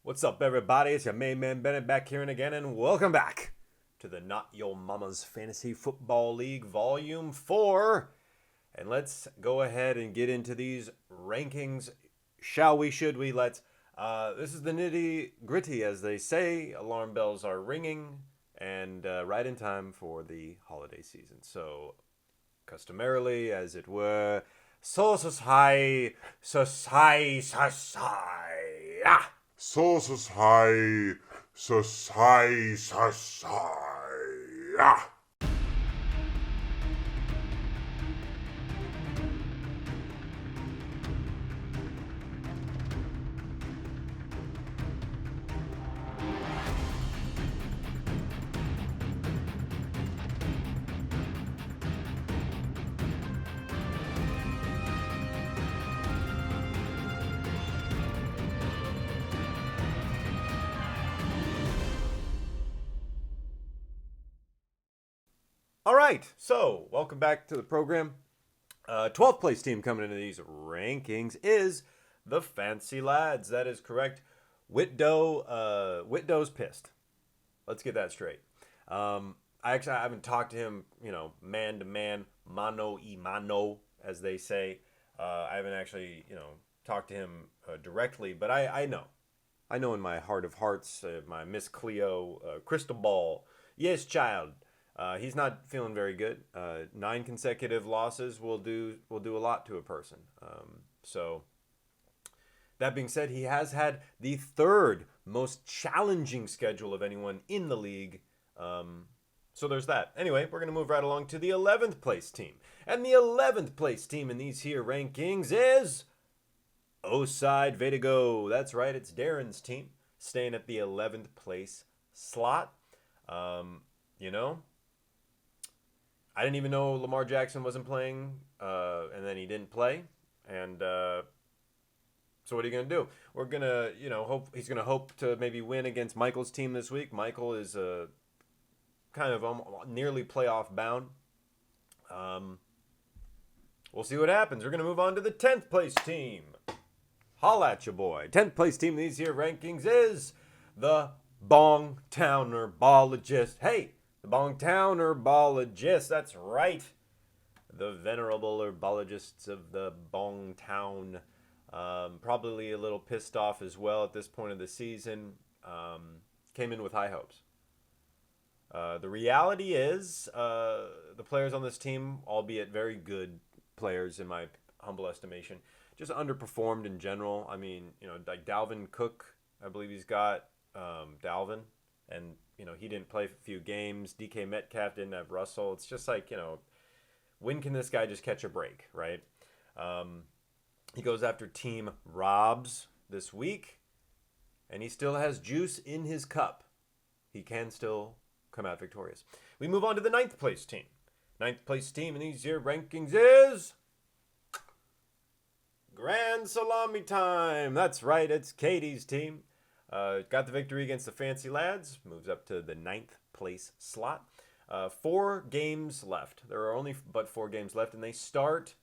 What's up, everybody? It's your main man Bennett back here and again, and welcome back to the Not Your Mama's Fantasy Football League Volume 4. And let's go ahead and get into these rankings. Shall we? Should we? Let's. This is the nitty gritty, as they say. Alarm bells are ringing, and right in time for the holiday season. So, customarily, as it were, sauces high, ah! Sauces high, society. All right, so welcome back to the program. 12th place team coming into these rankings is the Fancy Lads. That is correct. Whitdo's pissed. Let's get that straight. I haven't talked to him, man to man, mano y mano, as they say. I haven't actually, talked to him directly, but I know. I know in my heart of hearts, my Miss Cleo crystal ball. Yes, child. He's not feeling very good. 9 consecutive losses will do a lot to a person. So that being said, he has had the third most challenging schedule of anyone in the league. So there's that. Anyway, we're going to move right along to the 11th place team. And the 11th place team in these here rankings is Oside Vedigo. That's right, it's Darren's team, staying at the 11th place slot. I didn't even know Lamar Jackson wasn't playing, and then he didn't play. And so what are you going to do? We're going to, hope he's going to hope to maybe win against Michael's team this week. Michael is kind of nearly playoff bound. We'll see what happens. We're going to move on to the 10th place team. Holla at your boy. 10th place team in these here rankings is the Bongtown Herbologists. Hey! The Bongtown Herbologists, that's right. The venerable herbologists of the Bongtown. Probably a little pissed off as well at this point of the season. Came in with high hopes. The reality is, the players on this team, albeit very good players in my humble estimation, just underperformed in general. I mean, like Dalvin Cook, I believe he's got Dalvin, and he didn't play a few games. DK Metcalf didn't have Russell. It's just like, when can this guy just catch a break, right? He goes after Team Robs this week, and he still has juice in his cup. He can still come out victorious. We move on to the 9th place team. 9th place team in these year rankings is Grand Salami time. That's right, it's Katie's team. Got the victory against the Fancy Lads. Moves up to the 9th place slot. 4 games left. There are only but 4 games left, and they start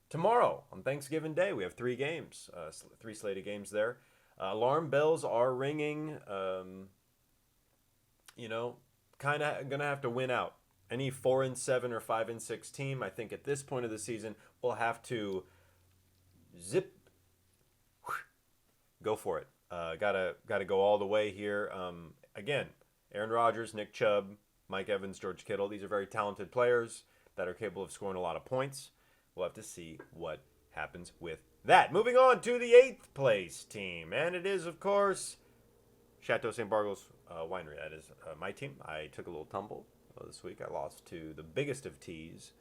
tomorrow on Thanksgiving Day. We have 3 games, 3 slated games there. Alarm bells are ringing. Kind of going to have to win out. Any 4-7 or 5-6 team, I think at this point of the season, will have to go for it. Gotta go all the way here. Again, Aaron Rodgers, Nick Chubb, Mike Evans, George Kittle. These are very talented players that are capable of scoring a lot of points. We'll have to see what happens with that. Moving on to the 8th place team. And it is, of course, Chateau St. Bargles Winery. That is my team. I took a little tumble this week. I lost to the biggest of teas.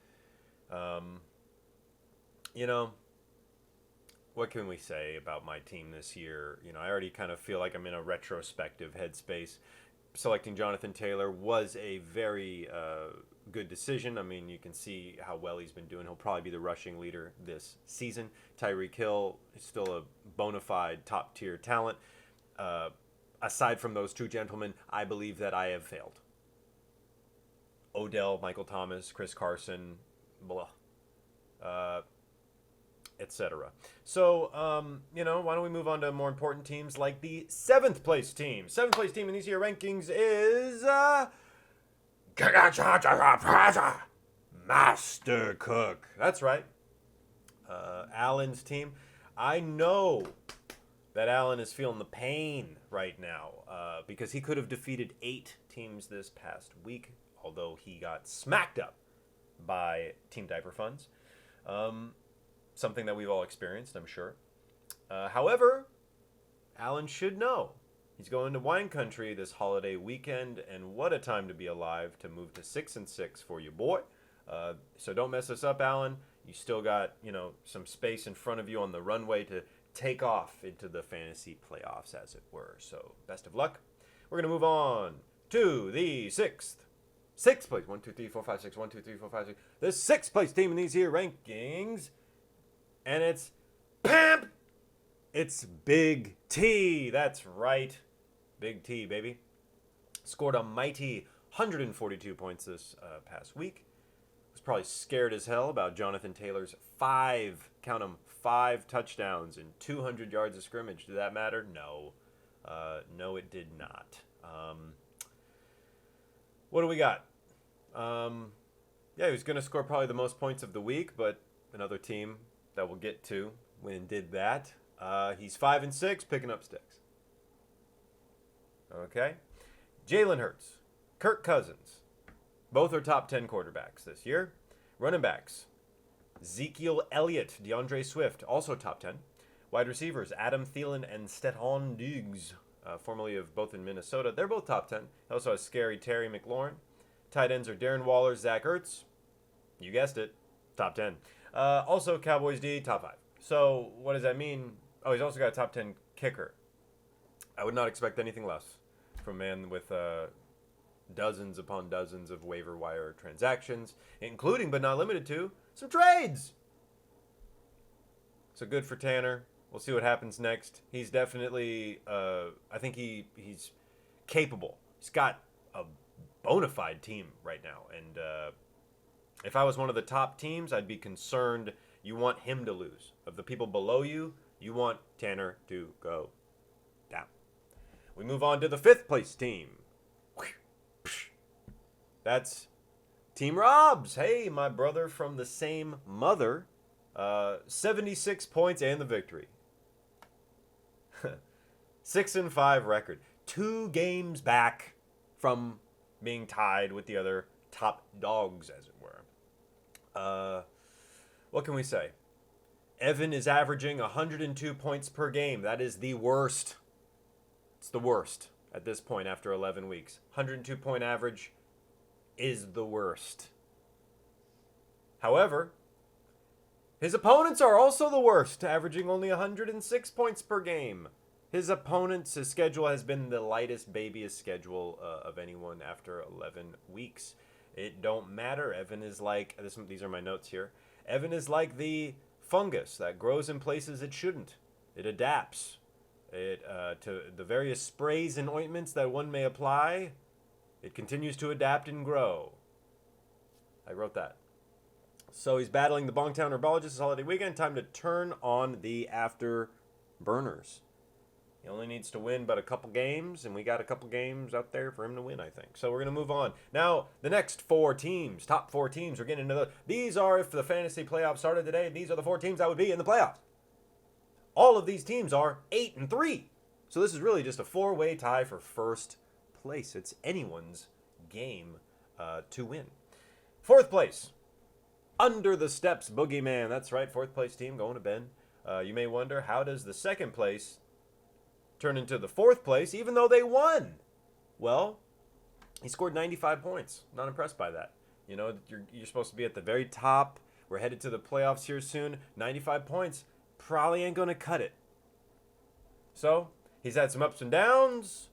What can we say about my team this year? I already kind of feel like I'm in a retrospective headspace. Selecting Jonathan Taylor was a very good decision. I mean, you can see how well he's been doing. He'll probably be the rushing leader this season. Tyreek Hill is still a bona fide top-tier talent. Aside from those 2 gentlemen, I believe that I have failed. Odell, Michael Thomas, Chris Carson, blah. etc. So, why don't we move on to more important teams like the 7th place team? 7th place team in these here rankings is Master Cook. That's right. Alan's team. I know that Alan is feeling the pain right now because he could have defeated 8 teams this past week, although he got smacked up by Team Diaper Funds. Something that we've all experienced, I'm sure. However, Alan should know. He's going to wine country this holiday weekend, and what a time to be alive to move to 6-6 for you, boy. So don't mess us up, Alan. You still got, some space in front of you on the runway to take off into the fantasy playoffs, as it were. So best of luck. We're going to move on to the 6th place. 1, 2, 3, 4, 5, 6. 1, 2, 3, 4, 5, 6. The 6th place team in these here rankings. And it's Pamp. It's Big T. That's right. Big T, baby. Scored a mighty 142 points this past week. Was probably scared as hell about Jonathan Taylor's 5 touchdowns and 200 yards of scrimmage. Did that matter? No. No, it did not. What do we got? He was going to score probably the most points of the week, but another team that we'll get to went and did that. He's 5-6, picking up sticks. Okay. Jalen Hurts, Kirk Cousins, both are top 10 quarterbacks this year. Running backs, Ezekiel Elliott, DeAndre Swift, also top 10. Wide receivers, Adam Thielen and Stephon Diggs, formerly of both in Minnesota. They're both top 10. He also has scary Terry McLaurin. Tight ends are Darren Waller, Zach Ertz. You guessed it, top 10. Also, Cowboys D, top 5. So what does that mean? Oh, he's also got a top 10 kicker. I would not expect anything less from a man with dozens upon dozens of waiver wire transactions, including but not limited to some trades. So good for Tanner. We'll see what happens next. He's definitely, I think he's capable. He's got a bona fide team right now. And if I was one of the top teams, I'd be concerned. You want him to lose. Of the people below you, you want Tanner to go down. We move on to the 5th place team. That's Team Robs. Hey, my brother from the same mother. 76 points and the victory. 6-5 record. 2 games back from being tied with the other top dogs, as it were. What can we say? Evan is averaging 102 points per game. That is the worst. It's the worst at this point after 11 weeks. 102 point average is the worst. However, his opponents are also the worst, averaging only 106 points per game. His schedule has been the lightest, babyest schedule of anyone after 11 weeks. It don't matter. Evan is like, these are my notes here. Evan is like the fungus that grows in places it shouldn't. It adapts. To the various sprays and ointments that one may apply, it continues to adapt and grow. I wrote that. So he's battling the Bongtown Herbologists this holiday weekend. Time to turn on the afterburners. He only needs to win but a couple games, and we got a couple games out there for him to win, I think. So we're going to move on. Now, the next 4 teams, top 4 teams, we're getting into these are, if the fantasy playoffs started today, these are the 4 teams that would be in the playoffs. All of these teams are 8-3. So this is really just a 4-way tie for first place. It's anyone's game to win. 4th place, Under the Steps Boogeyman. That's right, 4th place team going to Ben. You may wonder, how does the 2nd place turn into the 4th place, even though they won? Well, he scored 95 points. Not impressed by that. You know, you're supposed to be at the very top. We're headed to the playoffs here soon. 95 points probably ain't going to cut it. So, he's had some ups and downs.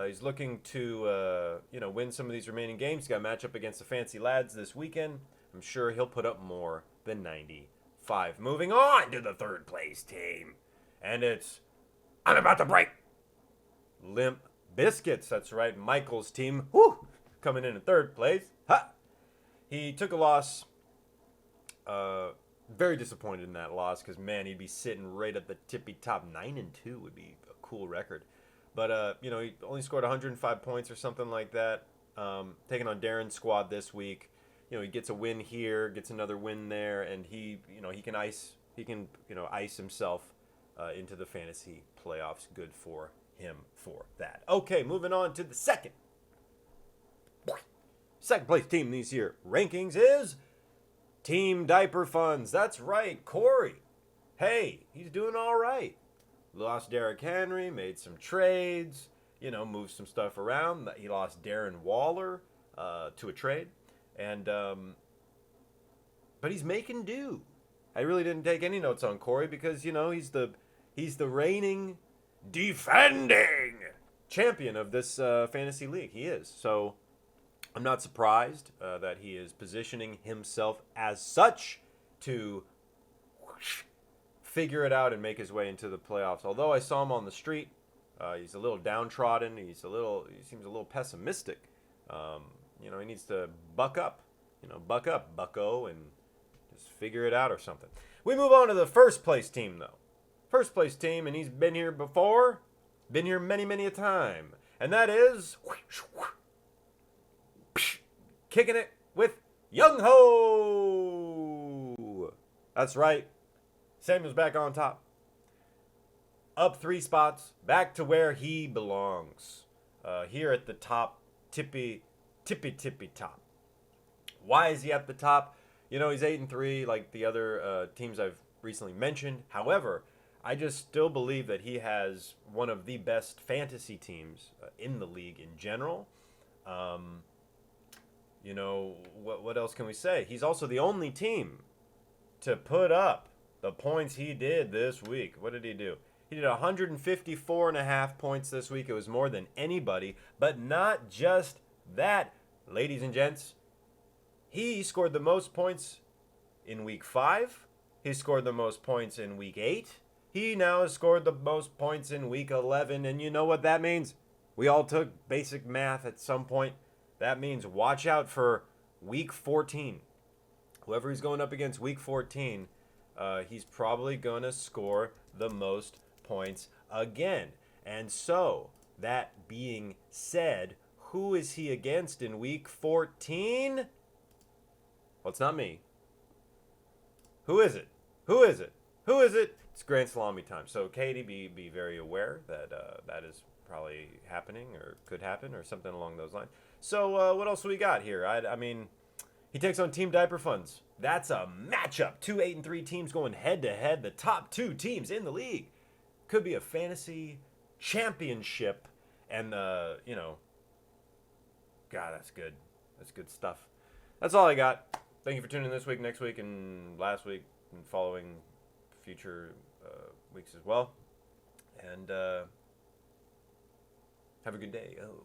He's looking to, win some of these remaining games. He's got a matchup against the Fancy Lads this weekend. I'm sure he'll put up more than 95. Moving on to the 3rd place team. And it's, I'm about to break. Limp Biscuits. That's right, Michael's team. Whew, coming in 3rd place. Ha! He took a loss Very disappointed in that loss because, man, he'd be sitting right at the tippy top. 9-2 would be a cool record. But, he only scored 105 points or something like that. Taking on Darren's squad this week. He gets a win here, gets another win there, and he can ice himself into the fantasy playoffs. Good for him for that. Okay, moving on to the second place team in these year rankings is Team Diaper Funds. That's right, Corey. Hey, he's doing all right. Lost Derrick Henry, made some trades, moved some stuff around. He lost Darren Waller to a trade, and but he's making do. I really didn't take any notes on Corey because he's the reigning, defending champion of this fantasy league. He is. So I'm not surprised that he is positioning himself as such to figure it out and make his way into the playoffs. Although I saw him on the street, he's a little downtrodden. He seems a little pessimistic. He needs to buck up. Buck up, bucko, and just figure it out or something. We move on to the first place team, though. First place team, and he's been here before. Been here many, many a time. And that is Kicking It with Younghoe. That's right. Samuel's back on top. Up 3 spots, back to where he belongs. Here at the top, tippy top. Why is he at the top? He's 8-3 like the other teams I've recently mentioned. However, I just still believe that he has one of the best fantasy teams in the league in general. What else can we say? He's also the only team to put up the points he did this week. What did he do? He did 154.5 points this week. It was more than anybody. But not just that, ladies and gents. He scored the most points in week 5. He scored the most points in week 8. He now has scored the most points in week 11. And you know what that means? We all took basic math at some point. That means watch out for week 14. Whoever he's going up against week 14, he's probably going to score the most points again. And so, that being said, who is he against in week 14? Well, it's not me. Who is it? Who is it? Who is it? It's Grand Salami time. So, Katie, be very aware that that is probably happening or could happen or something along those lines. So, what else we got here? I mean, he takes on Team Diaper Funds. That's a matchup. 2 8-3 teams going head-to-head. The top 2 teams in the league. Could be a fantasy championship. And, God, that's good. That's good stuff. That's all I got. Thank you for tuning in this week, next week, and last week, and following future weeks as well. And have a good day. Oh.